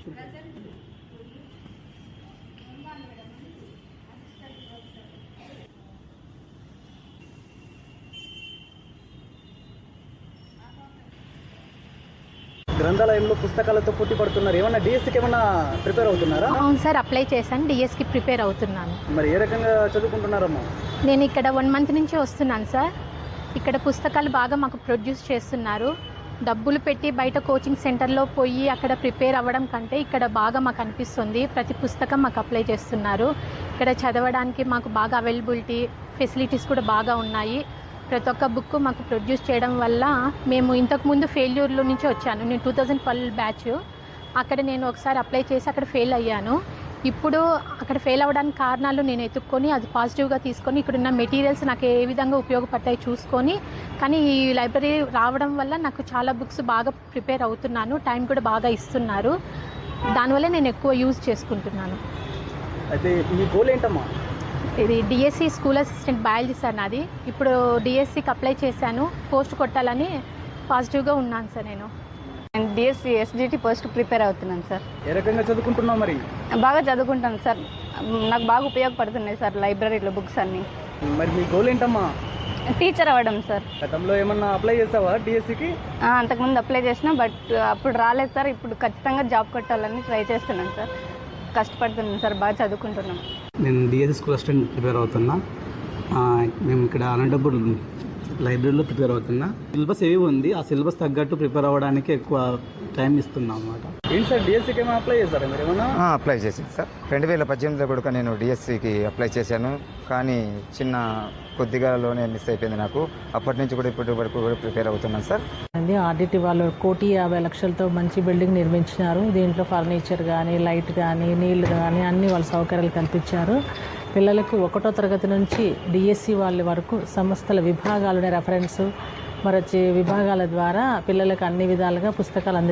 గ్రంథాలయంలో పుస్తకాలతో పోటీ పడుతున్నారు. ఏమన్నా డిఎస్సికి ఏమన్నా ప్రిపేర్ అవుతున్నారా? అవును సార్, అప్లై చేశాను. డిఎస్కి ప్రిపేర్ అవుతున్నాను. మరి ఏ రకంగా చదువుకుంటున్నారమ్మా? నేను ఇక్కడ 1 మంత్ నుంచి వస్తున్నాను సార్. ఇక్కడ పుస్తకాలు బాగా మాకు ప్రొడ్యూస్ చేస్తున్నారు. డబ్బులు పెట్టి బయట కోచింగ్ సెంటర్లో పోయి అక్కడ ప్రిపేర్ అవ్వడం కంటే ఇక్కడ బాగా మాకు అనిపిస్తుంది. ప్రతి పుస్తకం మాకు అప్లై చేస్తున్నారు. ఇక్కడ చదవడానికి మాకు బాగా అవైలబిలిటీ ఫెసిలిటీస్ కూడా బాగా ఉన్నాయి. ప్రతి ఒక్క బుక్ మాకు ప్రొడ్యూస్ చేయడం వల్ల మేము ఇంతకుముందు ఫెయిల్యూర్లో నుంచి వచ్చాను. నేను 2012 బ్యాచ్. అక్కడ నేను ఒకసారి అప్లై చేసి అక్కడ ఫెయిల్ అయ్యాను. ఇప్పుడు అక్కడ ఫెయిల్ అవ్వడానికి కారణాలు నేను ఎత్తుక్కొని అది పాజిటివ్గా తీసుకొని ఇక్కడున్న మెటీరియల్స్ నాకు ఏ విధంగా ఉపయోగపడతాయి చూసుకొని, కానీ ఈ లైబ్రరీ రావడం వల్ల నాకు చాలా బుక్స్ బాగా ప్రిపేర్ అవుతున్నాను. టైం కూడా బాగా ఇస్తున్నారు. దానివల్ల నేను ఎక్కువ యూజ్ చేసుకుంటున్నాను. అయితే మీ గోల్ ఏంటమ్మా? ఇది DSC school assistant biology sir నాది. ఇప్పుడు డిఎస్సికి అప్లై చేశాను. పోస్ట్ కొట్టాలని పాజిటివ్గా ఉన్నాను సార్. నేను డిఎస్సి ఎస్జిటి పోస్ట్ ప్రిపేర్ అవుతున్నాను సార్. ఏ రకంగా చదువుకుంటున్నావు? మరి బాగా చదువుకుంటాను సార్. నాకు బాగా ఉపయోగపడుతున్నాయి సార్ లైబ్రరీలో బుక్స్ అన్నీ. మరి మీ గోల్ ఏంటమ్మా? టీచర్ అవ్వడం సార్. గతంలో ఏమన్నా అప్లై చేసావా డిఎస్సికి? అంతకుముందు అప్లై చేసిన, బట్ అప్పుడు రాలేదు సార్. ఇప్పుడు ఖచ్చితంగా జాబ్ కొట్టాలని ట్రై చేస్తున్నాను సార్. కష్టపడుతున్నాను సార్, బాగా చదువుకుంటున్నాం. నేను డిఎస్సి స్కూల్ అసిస్టెంట్ ప్రిపేర్ అవుతున్నా. మేము ఇక్కడ అనంతపూర్ లైబ్రరీలో ప్రిపేర్ అవుతున్నా. సిలబస్ ఏవి ఉంది, ఆ సిలబస్ తగ్గట్టు ప్రిపేర్ అవ్వడానికి ఎక్కువ టైం ఇస్తున్నాం అన్నమాట. ఏంటి సార్ డిఎస్సికి ఏమైనా అప్లై చేస్తారా మీరు ఏమన్నా? అప్లై చేశాను సార్. 2018లో కూడా నేను డిఎస్సికి అప్లై చేశాను. కానీ కొద్దిగాలోనే మిస్ అయిపోయింది నాకు. అప్పటి నుంచి కూడా ఇప్పటి వరకు కూడా ప్రిపేర్ అవుతున్నాను సార్. ఆర్డిటి వాళ్ళు 1,50,00,000తో మంచి బిల్డింగ్ నిర్మించినారు. దీంట్లో ఫర్నిచర్ కానీ, లైట్ కానీ, నీళ్లు కానీ అన్ని వాళ్ళ సౌకర్యాలు కల్పించారు. పిల్లలకు 1వ తరగతి నుంచి డిఎస్సి వాళ్ళ వరకు సంస్థల విభాగాలునే రెఫరెన్స్ మరొచ్చి విభాగాల ద్వారా పిల్లలకు అన్ని విధాలుగా పుస్తకాలు